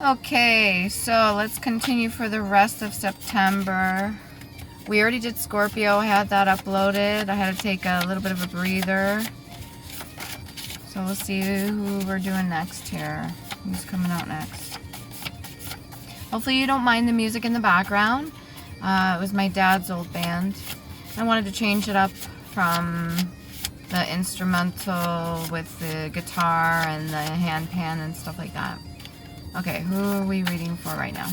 Okay, so let's continue for the rest of September. We already did Scorpio. I had that uploaded. I had to take a little bit of a breather. So we'll see who we're doing next here. Who's coming out next? Hopefully you don't mind the music in the background. It was my dad's old band. I wanted to change it up from the instrumental with the guitar and the hand pan and stuff like that. Okay, who are we reading for right now?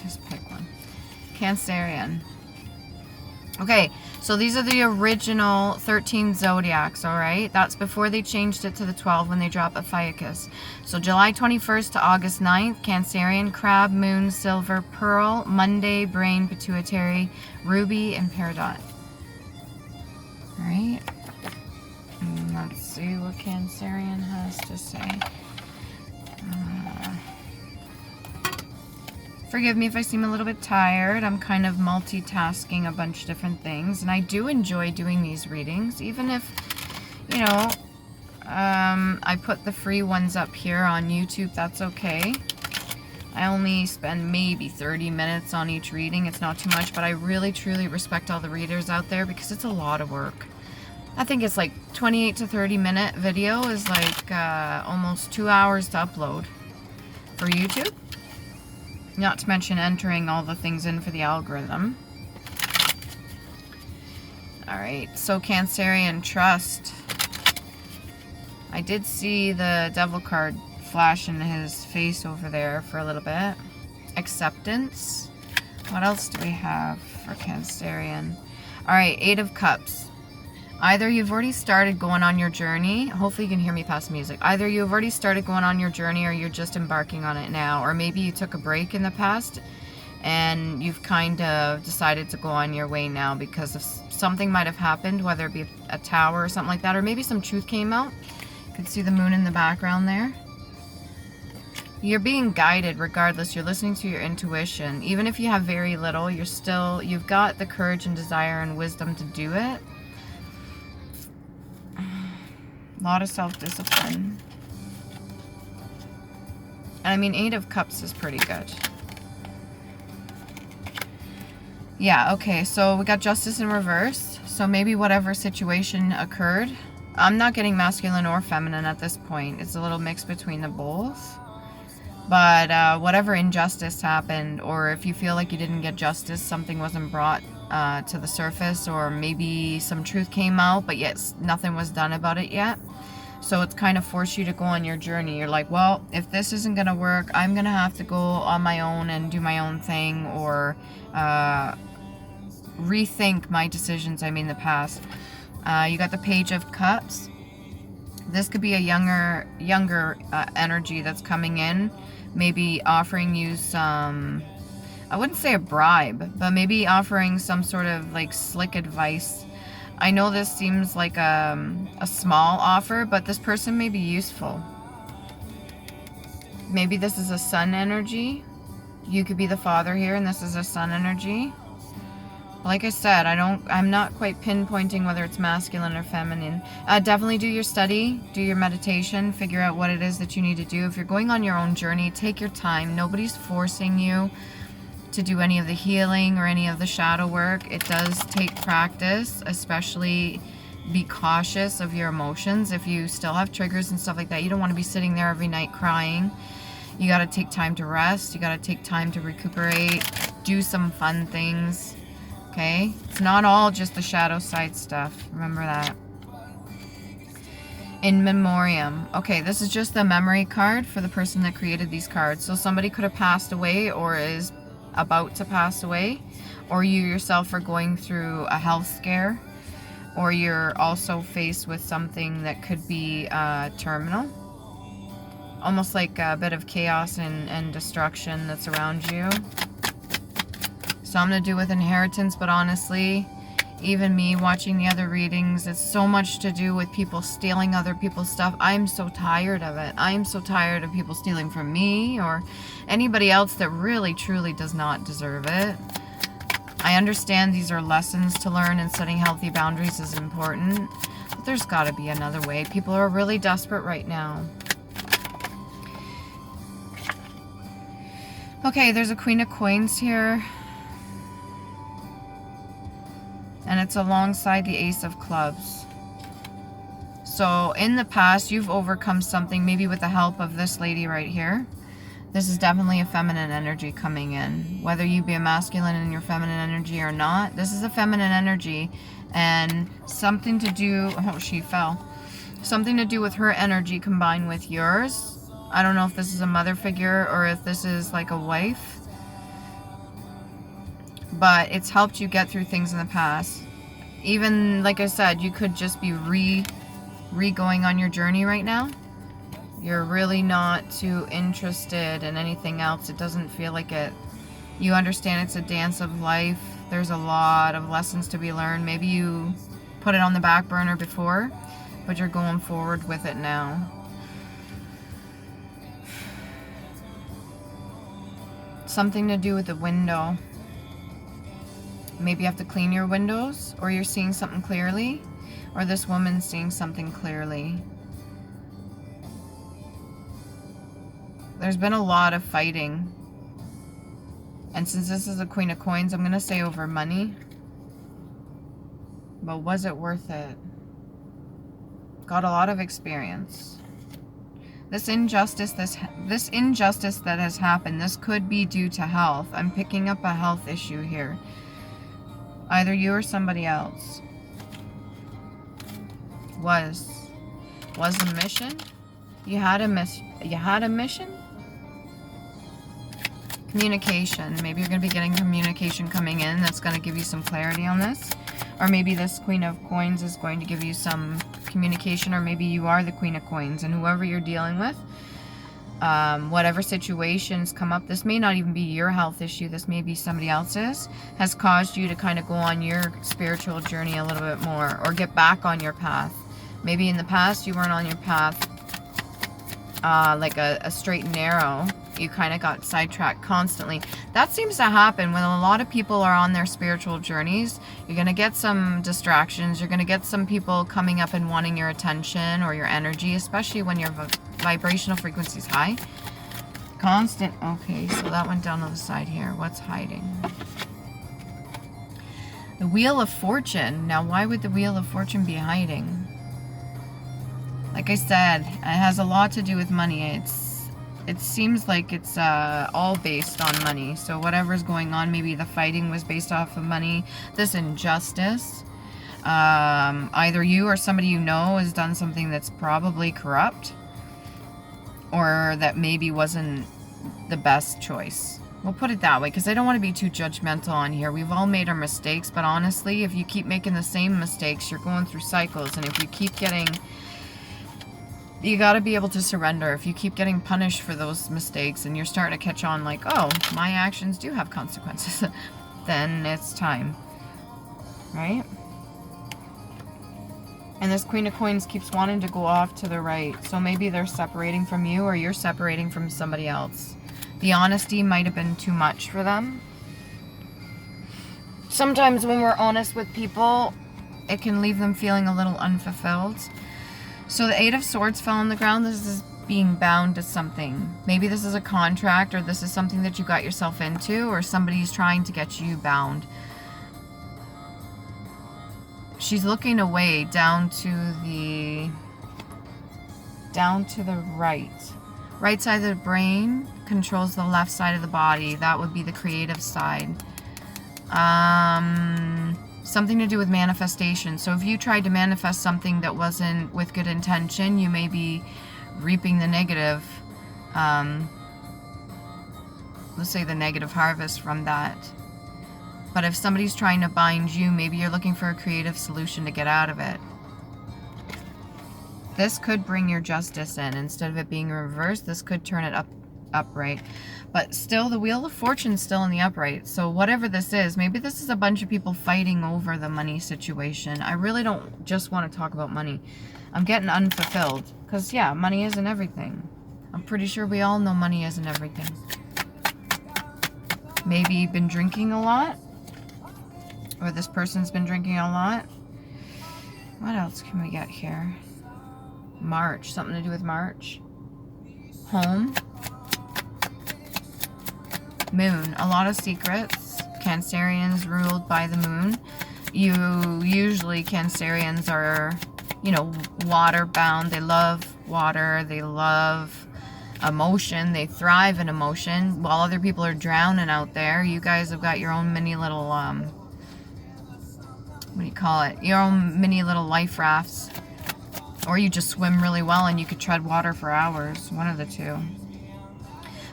Just pick one. Cancerian. Okay, so these are the original 13 zodiacs, alright? That's before they changed it to the 12 when they dropped Ophiuchus. So July 21st to August 9th, Cancerian, Crab, Moon, Silver, Pearl, Monday, Brain, Pituitary, Ruby, and Peridot. Alright. Let's see what Cancerian has to say. Forgive me if I seem a little bit tired. I'm kind of multitasking a bunch of different things. And I do enjoy doing these readings. Even if, you know, I put the free ones up here on YouTube, that's okay. I only spend maybe 30 minutes on each reading. It's not too much, but I really, truly respect all the readers out there because it's a lot of work. I think it's like 28 to 30 minute video is like almost 2 hours to upload for YouTube. Not to mention entering all the things in for the algorithm. Alright, so Cancerian, trust. I did see the devil card flash in his face over there for a little bit. Acceptance. What else do we have for Cancerian? Alright, 8 of Cups. Either you've already started going on your journey. Hopefully you can hear me past the music. Either you've already started going on your journey or you're just embarking on it now. Or maybe you took a break in the past and you've kind of decided to go on your way now because of something might have happened, whether it be a tower or something like that. Or maybe some truth came out. You can see the moon in the background there. You're being guided regardless. You're listening to your intuition. Even if you have very little, you've got the courage and desire and wisdom to do it. A lot of self-discipline. And I mean, 8 of Cups is pretty good. Yeah, okay, so we got Justice in reverse. So maybe whatever situation occurred. I'm not getting masculine or feminine at this point. It's a little mix between the both. But whatever injustice happened, or if you feel like you didn't get justice, something wasn't brought to the surface, or maybe some truth came out, but yet nothing was done about it yet. So it's kind of forced you to go on your journey. You're like, well, if this isn't going to work, I'm going to have to go on my own and do my own thing, or rethink my decisions I made in the past. You got the Page of Cups. This could be a younger energy that's coming in, maybe offering you some, I wouldn't say a bribe, but maybe offering some sort of like slick advice. I know this seems like a small offer, but this person may be useful. Maybe this is a sun energy. You could be the father here, and this is a sun energy. Like I said, I'm not quite pinpointing whether it's masculine or feminine. Definitely do your study, do your meditation, figure out what it is that you need to do. If you're going on your own journey, take your time. Nobody's forcing you to do any of the healing or any of the shadow work. It does take practice, especially be cautious of your emotions. If you still have triggers and stuff like that, you don't want to be sitting there every night crying. You got to take time to rest. You got to take time to recuperate, do some fun things. Okay? It's not all just the shadow side stuff. Remember that. In memoriam. Okay, this is just the memory card for the person that created these cards. So somebody could have passed away or is about to pass away, or you yourself are going through a health scare, or you're also faced with something that could be terminal. Almost like a bit of chaos and destruction that's around you. Something to do with inheritance, but honestly, even me watching the other readings, it's so much to do with people stealing other people's stuff. I'm so tired of it. I'm so tired of people stealing from me or anybody else that really, truly does not deserve it. I understand these are lessons to learn, and setting healthy boundaries is important. But there's got to be another way. People are really desperate right now. Okay, there's a Queen of Coins here. And it's alongside the Ace of Clubs. So in the past, you've overcome something, maybe with the help of this lady right here. This is definitely a feminine energy coming in. Whether you be a masculine in your feminine energy or not, this is a feminine energy. And something to do... Oh, she fell. Something to do with her energy combined with yours. I don't know if this is a mother figure or if this is like a wife. But it's helped you get through things in the past. Even, like I said, you could just be going on your journey right now. You're really not too interested in anything else. It doesn't feel like it. You understand it's a dance of life. There's a lot of lessons to be learned. Maybe you put it on the back burner before, but you're going forward with it now. Something to do with the window. Maybe you have to clean your windows, or you're seeing something clearly, or this woman's seeing something clearly. There's been a lot of fighting. And since this is a Queen of Coins, I'm going to say over money. But was it worth it? Got a lot of experience. This injustice that has happened, this could be due to health. I'm picking up a health issue here. Either you or somebody else. Was a mission? You had a mission? Communication. Maybe you're going to be getting communication coming in that's going to give you some clarity on this. Or maybe this Queen of Coins is going to give you some communication, or maybe you are the Queen of Coins, and whoever you're dealing with, whatever situations come up, this may not even be your health issue, this may be somebody else's, has caused you to kind of go on your spiritual journey a little bit more, or get back on your path. Maybe in the past you weren't on your path like a straight and narrow. You kind of got sidetracked constantly. That seems to happen when a lot of people are on their spiritual journeys. You're going to get some distractions. You're going to get some people coming up and wanting your attention or your energy, especially when your vibrational frequency is high. Constant. Okay, so that went down on the side here. What's hiding? The Wheel of Fortune. Now, why would the Wheel of Fortune be hiding? Like I said, it has a lot to do with money. It seems like it's all based on money. So whatever's going on, maybe the fighting was based off of money. This injustice. Either you or somebody you know has done something that's probably corrupt, or that maybe wasn't the best choice. We'll put it that way, because I don't want to be too judgmental on here. We've all made our mistakes, but honestly, if you keep making the same mistakes, you're going through cycles. And if you keep getting... You got to be able to surrender. If you keep getting punished for those mistakes and you're starting to catch on like, oh, my actions do have consequences, then it's time. Right? And this Queen of Coins keeps wanting to go off to the right. So maybe they're separating from you, or you're separating from somebody else. The honesty might have been too much for them. Sometimes when we're honest with people, it can leave them feeling a little unfulfilled. So the Eight of Swords fell on the ground. This is being bound to something. Maybe this is a contract, or this is something that you got yourself into, or somebody's trying to get you bound. She's looking away down to the right. Right side of the brain controls the left side of the body. That would be the creative side. Something to do with manifestation. So if you tried to manifest something that wasn't with good intention, you may be reaping the negative, let's say the negative harvest from that. But if somebody's trying to bind you, maybe you're looking for a creative solution to get out of it. This could bring your justice in. Instead of it being reversed, this could turn it upright. But still, the Wheel of Fortune's still in the upright. So whatever this is, maybe this is a bunch of people fighting over the money situation. I really don't just want to talk about money. I'm getting unfulfilled. Because, yeah, money isn't everything. I'm pretty sure we all know money isn't everything. Maybe you've been drinking a lot. Or this person's been drinking a lot. What else can we get here? March. Something to do with March. Home. Moon. A lot of secrets. Cancerians ruled by the moon. Usually Cancerians are, you know, water bound. They love water. They love emotion. They thrive in emotion. While other people are drowning out there, you guys have got your own mini little, what do you call it? Your own mini little life rafts. Or you just swim really well and you could tread water for hours. One of the two.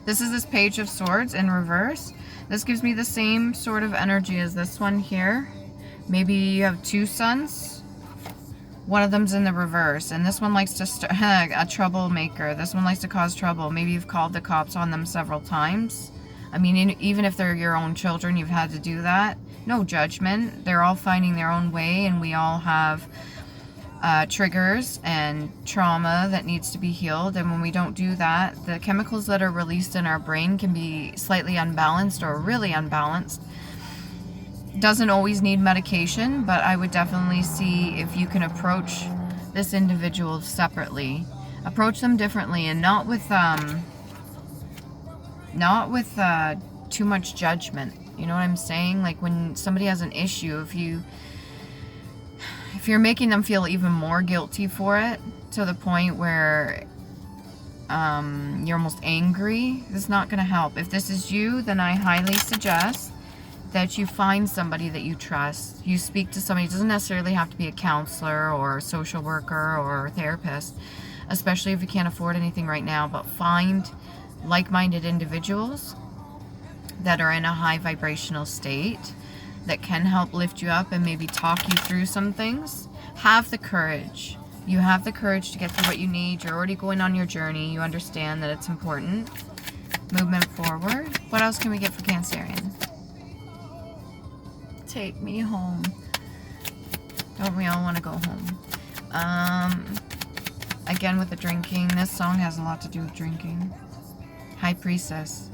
This is this Page of Swords in reverse. This gives me the same sort of energy as this one here. Maybe you have two suns. One of them's in the reverse. And this one likes to start a troublemaker. This one likes to cause trouble. Maybe you've called the cops on them several times. I mean, even if they're your own children, you've had to do that. No judgment. They're all finding their own way, and we all have triggers and trauma that needs to be healed. And when we don't do that, the chemicals that are released in our brain can be slightly unbalanced or really unbalanced. Doesn't always need medication, but I would definitely see if you can approach this individual separately. Approach them differently, and not with too much judgment. You know what I'm saying? Like when somebody has an issue, if you're making them feel even more guilty for it, to the point where you're almost angry, it's not going to help. If this is you, then I highly suggest that you find somebody that you trust. You speak to somebody. It doesn't necessarily have to be a counselor or a social worker or a therapist, especially if you can't afford anything right now, but find like-minded individuals that are in a high vibrational state that can help lift you up and maybe talk you through some things. Have the courage. You have the courage to get through what you need. You're already going on your journey. You understand that it's important. Movement forward. What else can we get for Cancerian? Take me home. Don't we all want to go home? Again with the drinking. This song has a lot to do with drinking. High Priestess.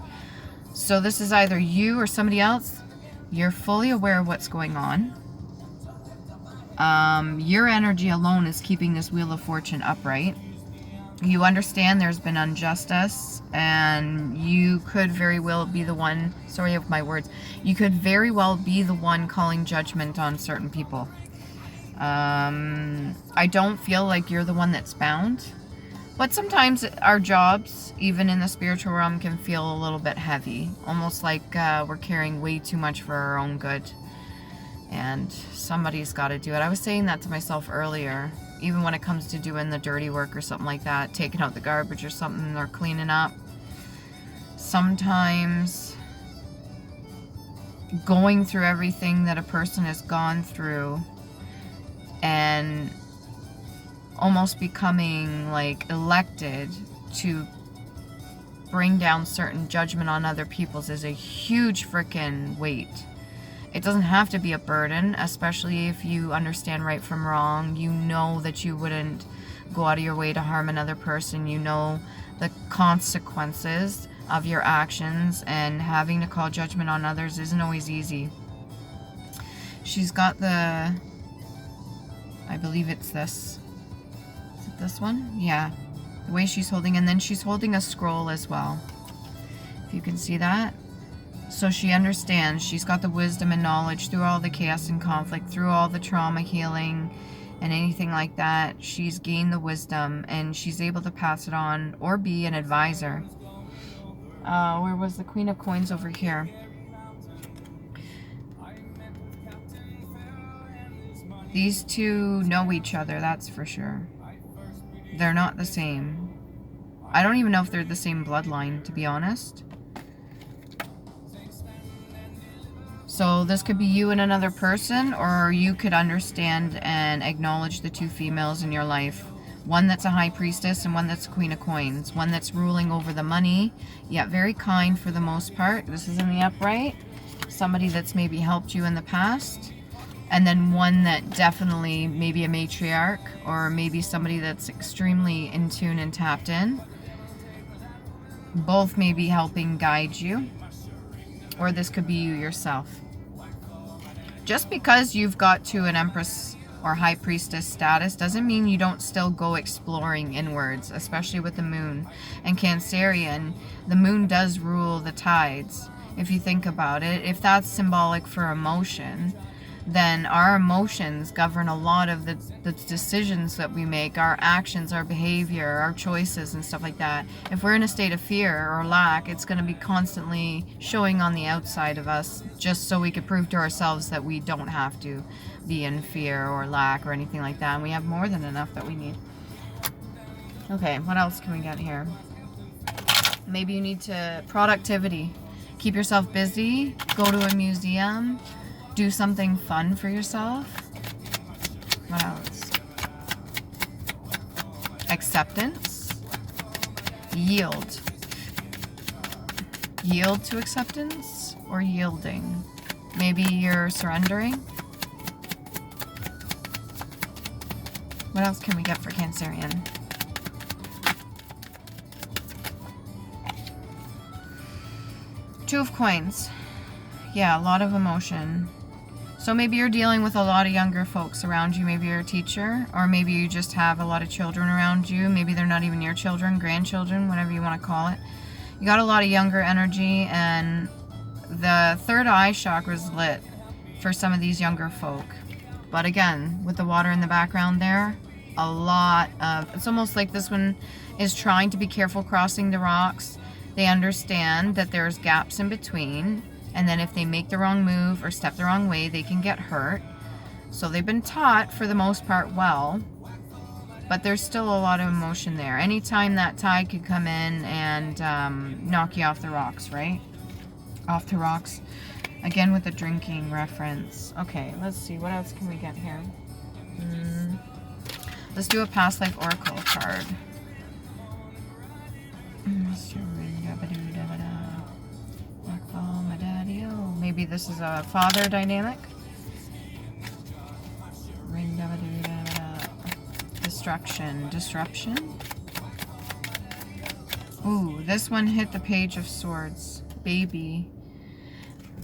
So this is either you or somebody else. You're fully aware of what's going on. Your energy alone is keeping this Wheel of Fortune upright. You understand there's been injustice, and you could very well be the one, sorry of my words, you could very well be the one calling judgment on certain people. I don't feel like you're the one that's bound, but sometimes our jobs, even in the spiritual realm, can feel a little bit heavy, almost like we're carrying way too much for our own good, and somebody's got to do it. I was saying that to myself earlier. Even when it comes to doing the dirty work or something like that, taking out the garbage or something, or cleaning up, sometimes going through everything that a person has gone through and almost becoming like elected to bring down certain judgment on other people's is a huge freaking weight. It doesn't have to be a burden, especially if you understand right from wrong. You know that you wouldn't go out of your way to harm another person. You know the consequences of your actions, and having to call judgment on others isn't always easy. She's got the, I believe it's this. Is it this one? Yeah. The way she's holding, and then she's holding a scroll as well. If you can see that. So she understands. She's got the wisdom and knowledge through all the chaos and conflict, through all the trauma healing and anything like that. She's gained the wisdom, and she's able to pass it on or be an advisor. Where was the Queen of Coins over here? These two know each other, that's for sure. They're not the same. I don't even know if they're the same bloodline, to be honest. So this could be you and another person, or you could understand and acknowledge the two females in your life. One that's a High Priestess and one that's a Queen of Coins. One that's ruling over the money, yet very kind for the most part. This is in the upright. Somebody that's maybe helped you in the past. And then one that definitely maybe a matriarch, or maybe somebody that's extremely in tune and tapped in. Both may be helping guide you. Or this could be you yourself. just because you've got to an Empress or High Priestess status doesn't mean you don't still go exploring inwards, especially with the moon. And Cancerian, the moon does rule the tides. If you think about it, if that's symbolic for emotion, then our emotions govern a lot of the decisions that we make, our actions, our behavior, our choices, and stuff like that. If we're in a state of fear or lack, it's going to be constantly showing on the outside of us, just so we could prove to ourselves that we don't have to be in fear or lack or anything like that, and we have more than enough that we need. Okay, what else can we get here? Maybe you need to productivity. Keep yourself busy, go to a museum, do something fun for yourself. What else? Acceptance. Yield. Yield to acceptance or yielding. Maybe you're surrendering. What else can we get for Cancerian? Two of Coins. Yeah, a lot of emotion. So maybe you're dealing with a lot of younger folks around you. Maybe you're a teacher, or maybe you just have a lot of children around you. Maybe they're not even your children, grandchildren, whatever you want to call it. You got a lot of younger energy, and the third eye chakra is lit for some of these younger folk. But again, with the water in the background there, a lot of, it's almost like this one is trying to be careful crossing the rocks. They understand that there's gaps in between, and then if they make the wrong move or step the wrong way, they can get hurt. So they've been taught for the most part well, but there's still a lot of emotion there. Anytime that tide could come in and knock you off the rocks, right? Off the rocks. Again with the drinking reference. Okay, let's see. What else can we get here? Let's do a past life oracle card. Maybe this is a father dynamic. Disruption. Ooh, this one hit the Page of Swords. Baby.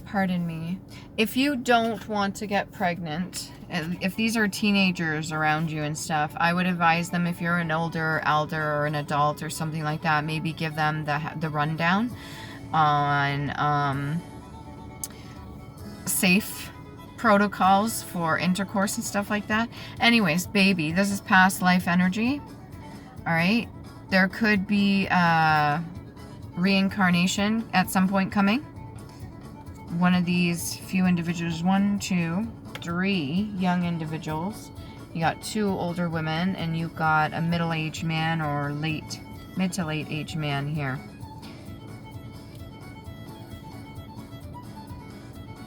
Pardon me. If you don't want to get pregnant, if these are teenagers around you and stuff, I would advise them, if you're an older elder or an adult or something like that, maybe give them the rundown on safe protocols for intercourse and stuff like that. Anyways, baby, this is past life energy. All right, there could be reincarnation at some point coming. One of these few individuals, 1, 2, 3 young individuals. You got 2 older women, and you got a middle-aged man or mid to late age man here.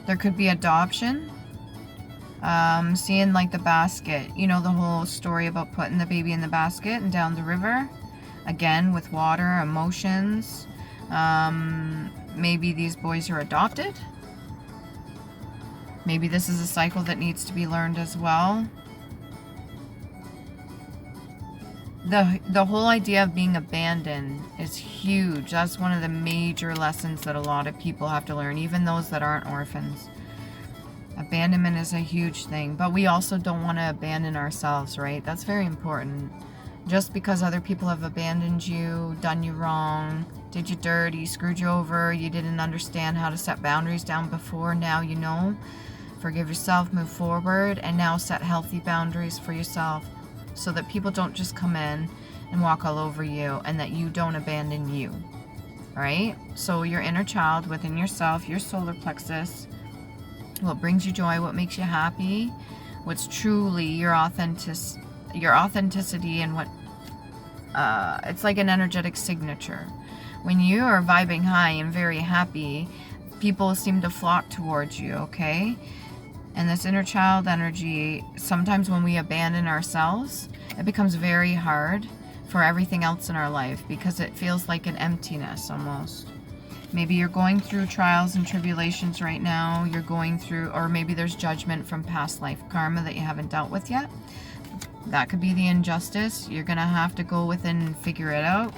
There could be adoption. Seeing like the basket, you know, the whole story about putting the baby in the basket and down the river. Again, with water, emotions. Maybe these boys are adopted. Maybe this is a cycle that needs to be learned as well. The whole idea of being abandoned is huge. That's one of the major lessons that a lot of people have to learn, even those that aren't orphans. Abandonment is a huge thing, but we also don't want to abandon ourselves, right? That's very important. Just because other people have abandoned you, done you wrong, did you dirty, screwed you over, you didn't understand how to set boundaries down before, now you know. Forgive yourself, move forward, and now set healthy boundaries for yourself so that people don't just come in and walk all over you, and that you don't abandon you. Right? So your inner child within yourself, your solar plexus, what brings you joy, what makes you happy, what's truly your authenticity, and what it's like an energetic signature. When you are vibing high and very happy, people seem to flock towards you, okay? And this inner child energy, sometimes when we abandon ourselves, it becomes very hard for everything else in our life, because it feels like an emptiness almost. Maybe you're going through trials and tribulations right now. You're going through, or maybe there's judgment from past life karma that you haven't dealt with yet. That could be the injustice. You're going to have to go within and figure it out.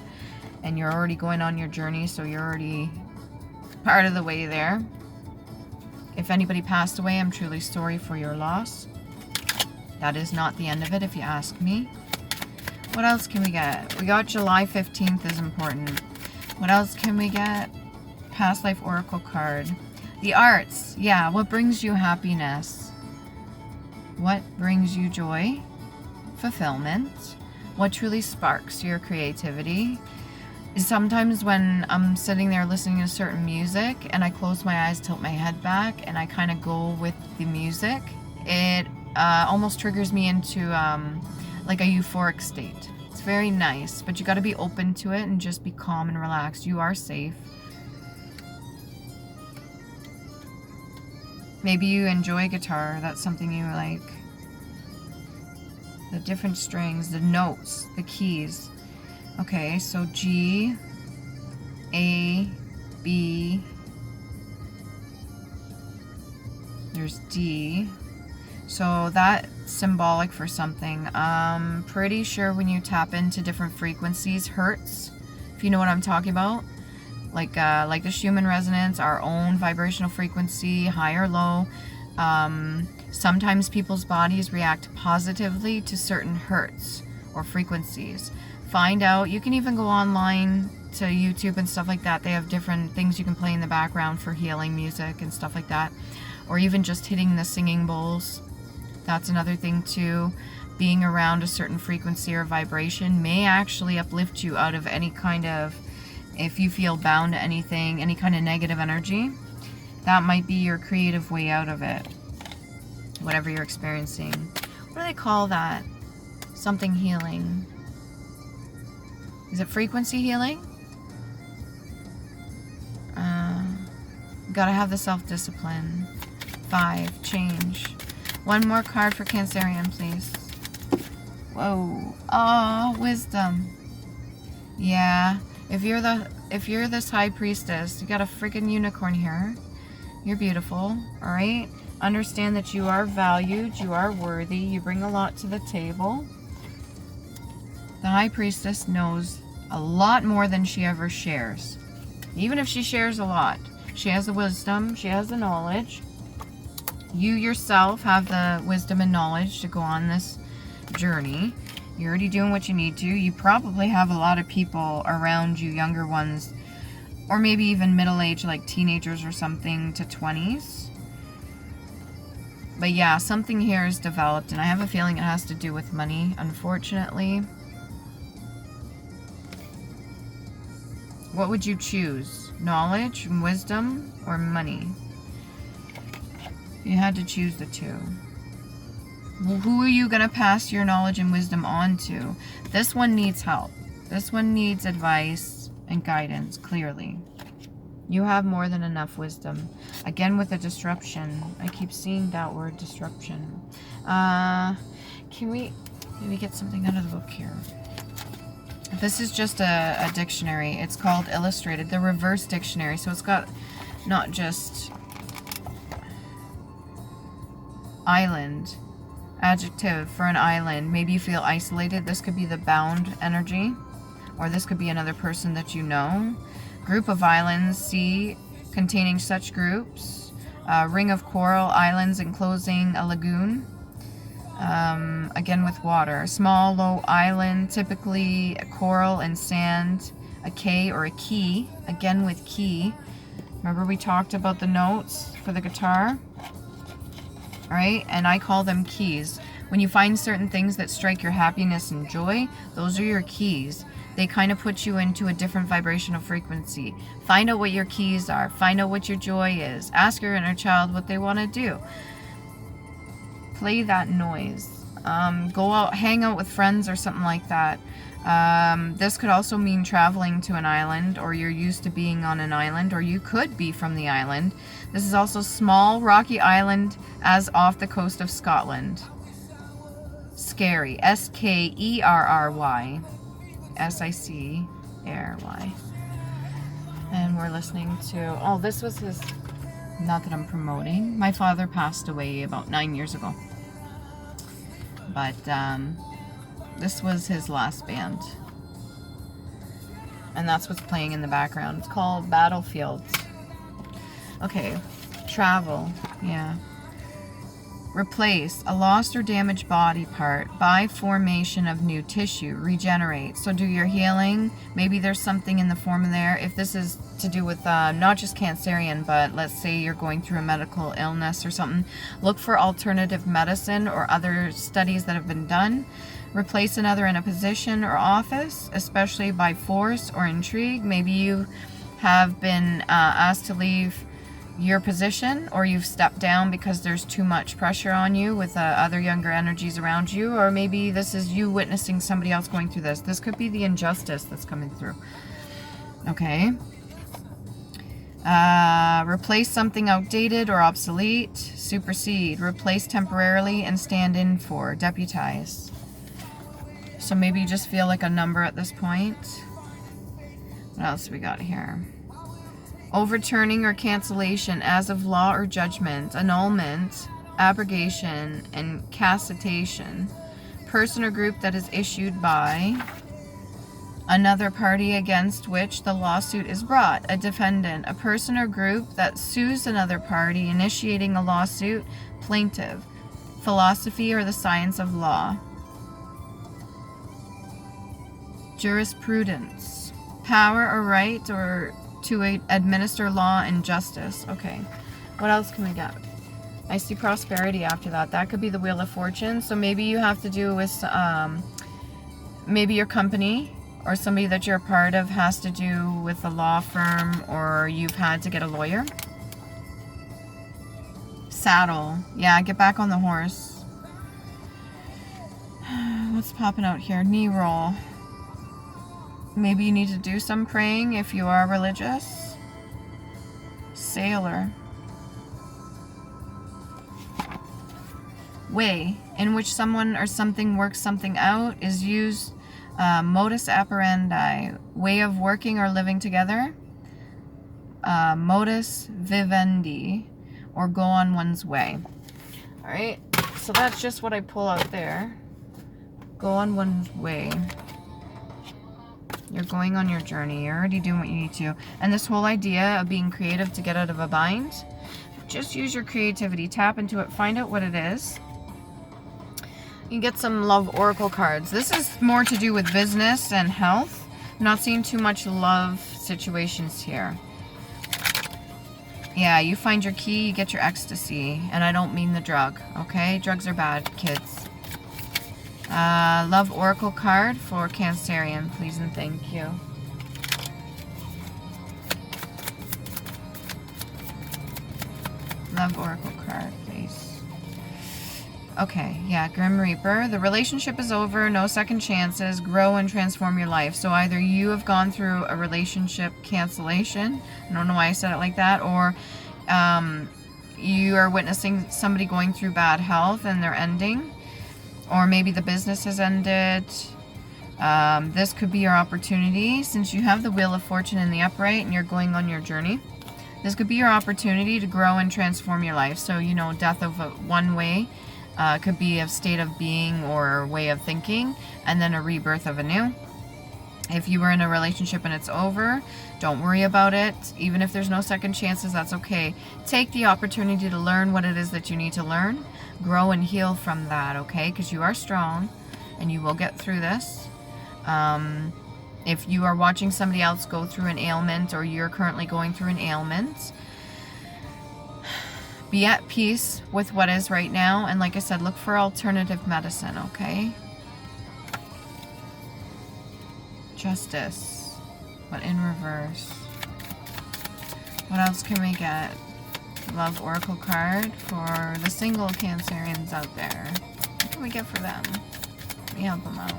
And you're already going on your journey, so you're already part of the way there. If anybody passed away, I'm truly sorry for your loss. That is not the end of it, if you ask me. What else can we get? We got July 15th is important. What else can we get? Past life oracle card. The arts. Yeah, what brings you happiness? What brings you joy? Fulfillment. What truly sparks your creativity? Sometimes when I'm sitting there listening to certain music and I close my eyes, tilt my head back, and I kind of go with the music, it almost triggers me into like a euphoric state. It's very nice, but you got to be open to it and just be calm and relaxed. You are safe. Maybe you enjoy guitar. That's something you like. The different strings, the notes, the keys. Okay, so G, A, B, there's D. So that's symbolic for something. Pretty sure when you tap into different frequencies, hertz, if you know what I'm talking about, like the Schumann resonance, our own vibrational frequency, high or low. Sometimes people's bodies react positively to certain hertz or frequencies. Find out. You can even go online to YouTube and stuff like that. They have different things you can play in the background for healing music and stuff like that. Or even just hitting the singing bowls. That's another thing too. Being around a certain frequency or vibration may actually uplift you out of any kind of, if you feel bound to anything, any kind of negative energy. That might be your creative way out of it. Whatever you're experiencing. What do they call that? Something healing. Is it frequency healing? Gotta have the self-discipline. 5, change. One more card for Cancerian, please. Whoa. Oh, wisdom. Yeah. If you're this high priestess, you got a freaking unicorn here. You're beautiful, alright? Understand that you are valued, you are worthy, you bring a lot to the table. The high priestess knows a lot more than she ever shares. Even if she shares a lot. She has the wisdom, she has the knowledge. You yourself have the wisdom and knowledge to go on this journey. You're already doing what you need to. You probably have a lot of people around you, younger ones, or maybe even middle-aged, like teenagers or something, to 20s. But yeah, something here is developed, and I have a feeling it has to do with money, unfortunately. What would you choose? Knowledge, wisdom, or money? You had to choose the two. Well, who are you going to pass your knowledge and wisdom on to? This one needs help. This one needs advice and guidance, clearly. You have more than enough wisdom. Again, with a disruption. I keep seeing that word, disruption. Can we maybe get something out of the book here? This is just a dictionary. It's called Illustrated, the reverse dictionary. So it's got not just island, adjective for an island. Maybe you feel isolated. This could be the bound energy, or this could be another person that you know. Group of islands, sea containing such groups. Ring of coral, islands enclosing a lagoon. Again with water. Small, low island, typically coral and sand. A K or a key, again with key. Remember we talked about the notes for the guitar? Alright, and I call them keys. When you find certain things that strike your happiness and joy, those are your keys. They kind of put you into a different vibrational frequency. Find out what your keys are. Find out what your joy is. Ask your inner child what they want to do. Play that noise. Go out, hang out with friends or something like that. This could also mean traveling to an island, or you're used to being on an island, or you could be from the island. This is also small, rocky island as off the coast of Scotland. Scary. S-K-E-R-R-Y. S-I-C-A-R-Y. And we're listening to... Oh, this was his... Not that I'm promoting. My father passed away about 9 years ago. But this was his last band. And that's what's playing in the background. It's called Battlefields. Okay. Travel. Yeah. Replace a lost or damaged body part by formation of new tissue. Regenerate. So do your healing. Maybe there's something in the form of there. If this is to do with not just Cancerian, but let's say you're going through a medical illness or something, look for alternative medicine or other studies that have been done. Replace another in a position or office, especially by force or intrigue. Maybe you have been asked to leave your position, or you've stepped down because there's too much pressure on you with other younger energies around you, or maybe this is you witnessing somebody else going through this. This could be the injustice that's coming through. Okay. Replace something outdated or obsolete. Supersede. Replace temporarily and stand in for. Deputize. So maybe you just feel like a number at this point. What else we got here? Overturning or cancellation as of law or judgment, annulment, abrogation, and cassitation. Person or group that is issued by another party against which the lawsuit is brought. A defendant, a person or group that sues another party, initiating a lawsuit. Plaintiff, philosophy or the science of law. Jurisprudence, power or right or to administer law and justice. Okay, what else can we get? I see prosperity after that. That could be the Wheel of Fortune. So maybe you have to do with maybe your company or somebody that you're a part of has to do with a law firm, or you've had to get a lawyer. Saddle. Yeah, get back on the horse. What's popping out here? Knee roll. Maybe you need to do some praying if you are religious. Sailor. Way, in which someone or something works something out, is used. Modus operandi, way of working or living together. Modus vivendi, or go on one's way. Alright, so that's just what I pull out there. Go on one's way. You're going on your journey. You're already doing what you need to. And this whole idea of being creative to get out of a bind, just use your creativity. Tap into it. Find out what it is. You get some love oracle cards. This is more to do with business and health. I'm not seeing too much love situations here. Yeah, you find your key, you get your ecstasy. And I don't mean the drug, okay? Drugs are bad, kids. Love oracle card for Cancerian, please and thank you. Love oracle card, please. Okay, yeah, Grim Reaper. The relationship is over, no second chances. Grow and transform your life. So either you have gone through a relationship cancellation, I don't know why I said it like that, or you are witnessing somebody going through bad health and they're ending. Or maybe the business has ended. This could be your opportunity, since you have the Wheel of Fortune in the upright and you're going on your journey. This could be your opportunity to grow and transform your life. So, you know, death of one way could be a state of being or way of thinking, and then a rebirth of a new. If you were in a relationship and it's over, don't worry about it. Even if there's no second chances, that's okay. Take the opportunity to learn what it is that you need to learn. Grow and heal from that, okay? Because you are strong and you will get through this. If you are watching somebody else go through an ailment, or you're currently going through an ailment, be at peace with what is right now. And like I said, look for alternative medicine, okay? Justice, but in reverse. What else can we get? Love oracle card for the single Cancerians out there. What can we get for them? Let me help them out.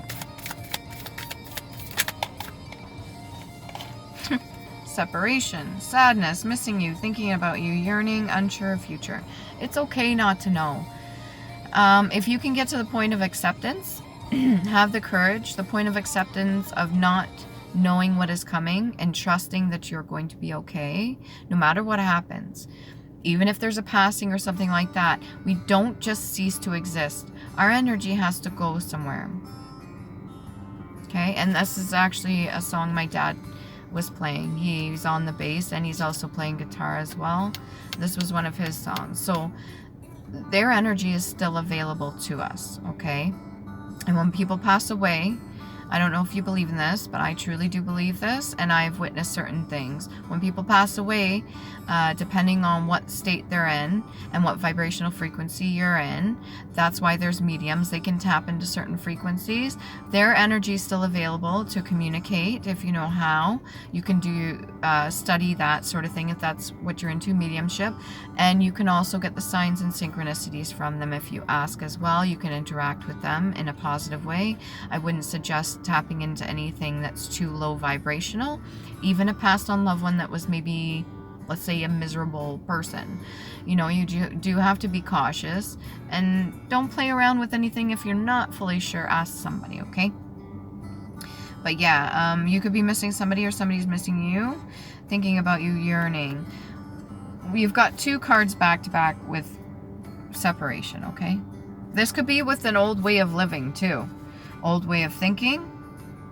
Separation, sadness, missing you, thinking about you, yearning, unsure of future. It's okay not to know. If you can get to the point of acceptance, have the courage, the point of acceptance of not knowing what is coming and trusting that you're going to be okay, no matter what happens. Even if there's a passing or something like that, we don't just cease to exist. Our energy has to go somewhere. Okay, and this is actually a song my dad was playing. He's on the bass and he's also playing guitar as well. This was one of his songs. So their energy is still available to us, okay? And when people pass away, I don't know if you believe in this, but I truly do believe this, and I've witnessed certain things. When people pass away, depending on what state they're in and what vibrational frequency you're in, that's why there's mediums. They can tap into certain frequencies. Their energy is still available to communicate if you know how. You can do study that sort of thing if that's what you're into, mediumship. And you can also get the signs and synchronicities from them if you ask as well. You can interact with them in a positive way. I wouldn't suggest tapping into anything that's too low vibrational. Even a passed on loved one that was maybe, let's say, a miserable person. You know, you do have to be cautious, and don't play around with anything if you're not fully sure. Ask somebody, okay? But yeah, you could be missing somebody or somebody's missing you, thinking about you, yearning. We've got 2 cards back to back with separation, okay? This could be with an old way of living too. Old way of thinking.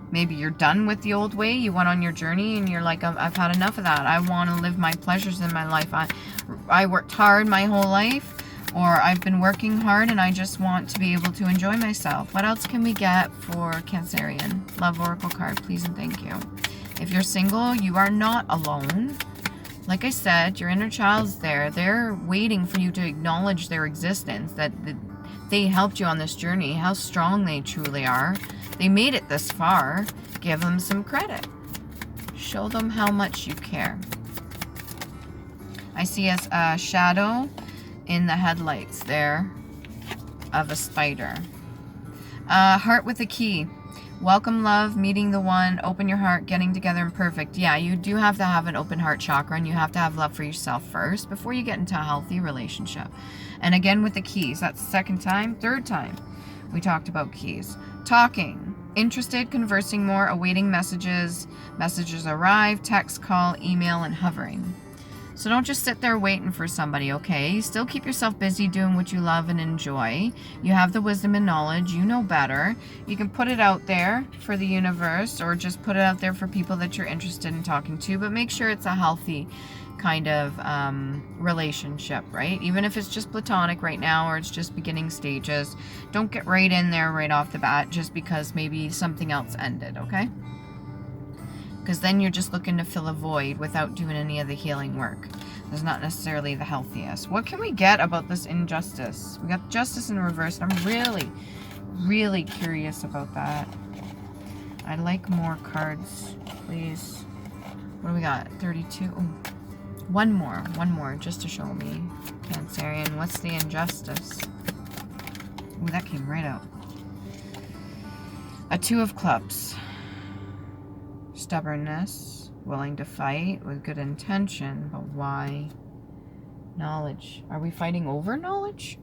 Maybe you're done with the old way. You went on your journey and you're like, I've had enough of that. I want to live my pleasures in my life. I worked hard my whole life, or I've been working hard and I just want to be able to enjoy myself. What else can we get for Cancerian? Love Oracle card, please and thank you. If you're single, you are not alone. Like I said, your inner child's there. They're waiting for you to acknowledge their existence, that they helped you on this journey, how strong they truly are. They made it this far. Give them some credit. Show them how much you care. I see a shadow in the headlights there of a spider. Heart with a key. Welcome love, meeting the one, open your heart, getting together and perfect. Yeah, you do have to have an open heart chakra, and you have to have love for yourself first before you get into a healthy relationship. And again with the keys, that's the second time, third time we talked about keys. Talking, interested, conversing more, awaiting messages, messages arrive, text, call, email, and hovering. So don't just sit there waiting for somebody, okay? Still keep yourself busy doing what you love and enjoy. You have the wisdom and knowledge. You know better. You can put it out there for the universe, or just put it out there for people that you're interested in talking to, but make sure it's a healthy kind of relationship, right? Even if it's just platonic right now, or it's just beginning stages, don't get right in there right off the bat just because maybe something else ended, okay? Because then you're just looking to fill a void without doing any of the healing work. It's not necessarily the healthiest. What can we get about this injustice? We got justice in reverse. I'm really curious about that. I'd like more cards, please. What do we got? 32. Ooh. One more, just to show me. Cancerian, what's the injustice? Ooh, that came right out. A 2 of clubs. Stubbornness, willing to fight with good intention, but why? Knowledge. Are we fighting over knowledge?